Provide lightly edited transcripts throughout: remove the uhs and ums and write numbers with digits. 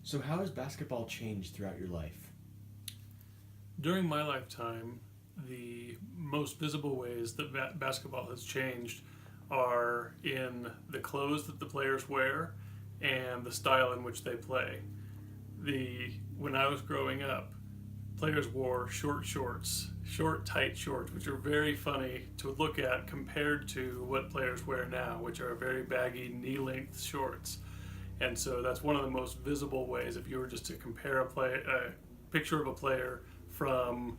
So how has basketball changed throughout your life? During my lifetime, the most visible ways that basketball has changed are in the clothes that the players wear and the style in which they play. When I was growing up, players wore short shorts, short tight shorts, which are very funny to look at compared to what players wear now, which are very baggy knee-length shorts. And so that's one of the most visible ways. If you were just to compare a picture of a player from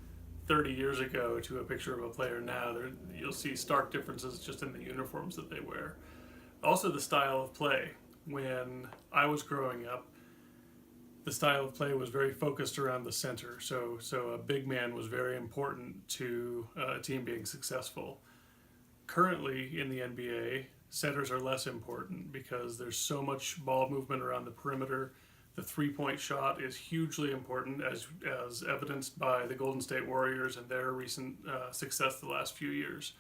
30 years ago to a picture of a player now, you'll see stark differences just in the uniforms that they wear. Also, the style of play. When I was growing up, the style of play was very focused around the center. So a big man was very important to a team being successful. Currently in the NBA, centers are less important because there's so much ball movement around the perimeter. The three-point shot is hugely important, as evidenced by the Golden State Warriors and their recent success the last few years.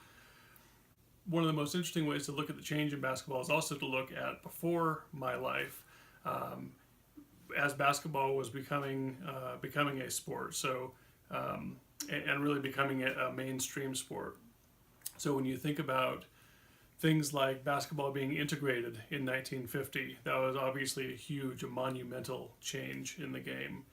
One of the most interesting ways to look at the change in basketball is also to look at before my life, as basketball was becoming a sport. And really becoming a mainstream sport. So when you think about things like basketball being integrated in 1950, that was obviously a monumental change in the game.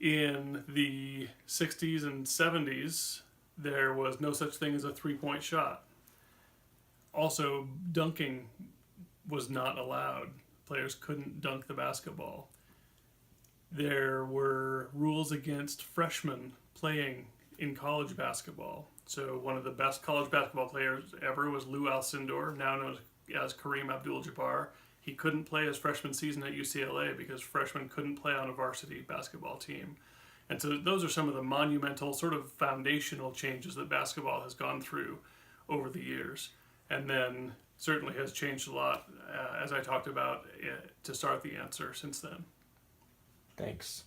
In the 60s and 70s, there was no such thing as a three-point shot. Also, dunking was not allowed. Players couldn't dunk the basketball. There were rules against freshmen playing in college basketball. So one of the best college basketball players ever was Lou Alcindor, now known as Kareem Abdul-Jabbar. He couldn't play his freshman season at UCLA because freshmen couldn't play on a varsity basketball team. And so those are some of the monumental, sort of foundational changes that basketball has gone through over the years. And then certainly has changed a lot, as I talked about, to start the answer since then. Thanks.